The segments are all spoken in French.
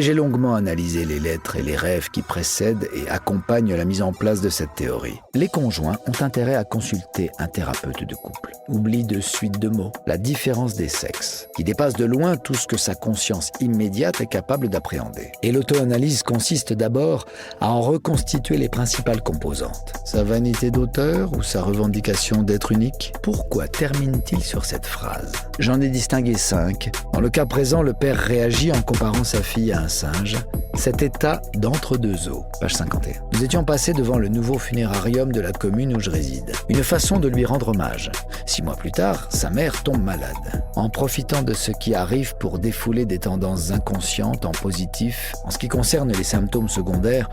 J'ai longuement analysé les lettres et les rêves qui précèdent et accompagnent la mise en place de cette théorie. Les conjoints ont intérêt à consulter un thérapeute de couple. Oubli de suite de mots, la différence des sexes, qui dépasse de loin tout ce que sa conscience immédiate est capable d'appréhender. Et l'auto-analyse consiste d'abord à en reconstituer les principales composantes. Sa vanité d'auteur ou sa revendication d'être unique? Pourquoi termine-t-il sur cette phrase? J'en ai distingué 5. Dans le cas présent, le père réagit en comparant sa fille à un singe. Cet état d'entre-deux eaux, page 51. Nous étions passés devant le nouveau funérarium de la commune où je réside. Une façon de lui rendre hommage. 6 mois plus tard, sa mère tombe malade. En profitant de ce qui arrive pour défouler des tendances inconscientes en positif, en ce qui concerne les symptômes secondaires,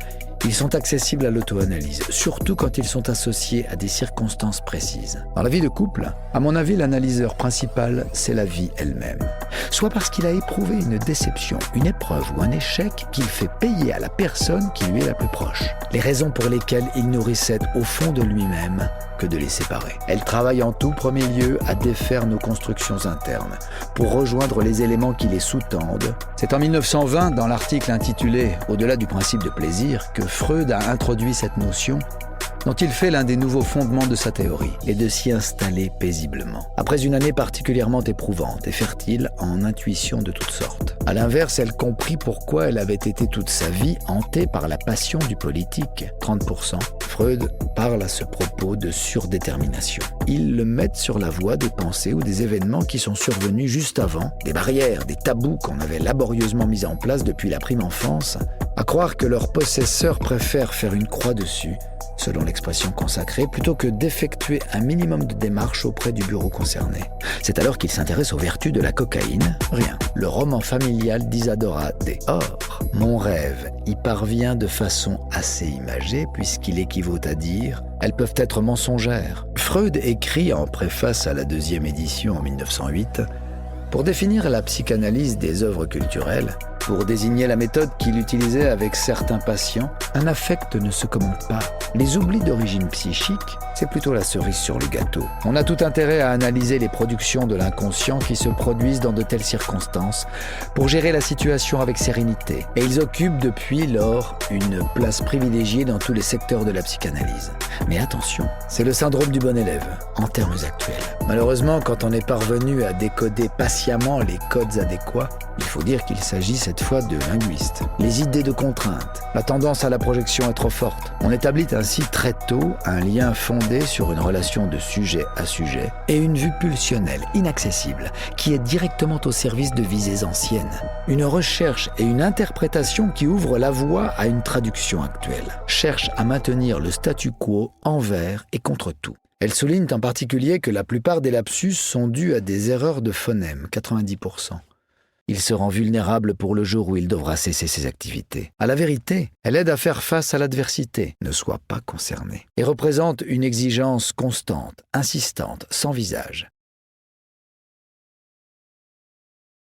ils sont accessibles à l'auto-analyse, surtout quand ils sont associés à des circonstances précises. Dans la vie de couple, à mon avis, l'analyseur principal, c'est la vie elle-même. Soit parce qu'il a éprouvé une déception, une épreuve ou un échec qu'il fait payer à la personne qui lui est la plus proche. Les raisons pour lesquelles il nourrissait au fond de lui-même que de les séparer. Elle travaille en tout premier lieu à défaire nos constructions internes, pour rejoindre les éléments qui les sous-tendent. C'est en 1920, dans l'article intitulé « Au-delà du principe de plaisir », que Freud a introduit cette notion dont il fait l'un des nouveaux fondements de sa théorie, et de s'y installer paisiblement. Après une année particulièrement éprouvante et fertile en intuitions de toutes sortes. À l'inverse, elle comprit pourquoi elle avait été toute sa vie hantée par la passion du politique, 30%. Freud parle à ce propos de surdétermination. Ils le mettent sur la voie des pensées ou des événements qui sont survenus juste avant, des barrières, des tabous qu'on avait laborieusement mis en place depuis la prime enfance, à croire que leurs possesseurs préfèrent faire une croix dessus, selon l'expression consacrée, plutôt que d'effectuer un minimum de démarches auprès du bureau concerné. C'est alors qu'il s'intéresse aux vertus de la cocaïne. Rien. Le roman familial d'Isadora Day. Or, mon rêve y parvient de façon assez imagée, puisqu'il équivaut à dire « elles peuvent être mensongères ». Freud écrit en préface à la 2e édition en 1908 « Pour définir la psychanalyse des œuvres culturelles, pour désigner la méthode qu'il utilisait avec certains patients, un affect ne se commande pas. Les oublis d'origine psychique, c'est plutôt la cerise sur le gâteau. On a tout intérêt à analyser les productions de l'inconscient qui se produisent dans de telles circonstances pour gérer la situation avec sérénité. Et ils occupent depuis lors une place privilégiée dans tous les secteurs de la psychanalyse. Mais attention, c'est le syndrome du bon élève, en termes actuels. Malheureusement, quand on est parvenu à décoder patiemment les codes adéquats, il faut dire qu'il s'agit cette fois de linguistes. Les idées de contrainte, la tendance à la projection est trop forte. On établit ainsi très tôt un lien fondé sur une relation de sujet à sujet et une vue pulsionnelle, inaccessible, qui est directement au service de visées anciennes. Une recherche et une interprétation qui ouvrent la voie à une traduction actuelle, cherche à maintenir le statu quo envers et contre tout. Elle souligne en particulier que la plupart des lapsus sont dus à des erreurs de phonème, 90%. Il se rend vulnérable pour le jour où il devra cesser ses activités. À la vérité, elle aide à faire face à l'adversité, ne sois pas concerné, et représente une exigence constante, insistante, sans visage.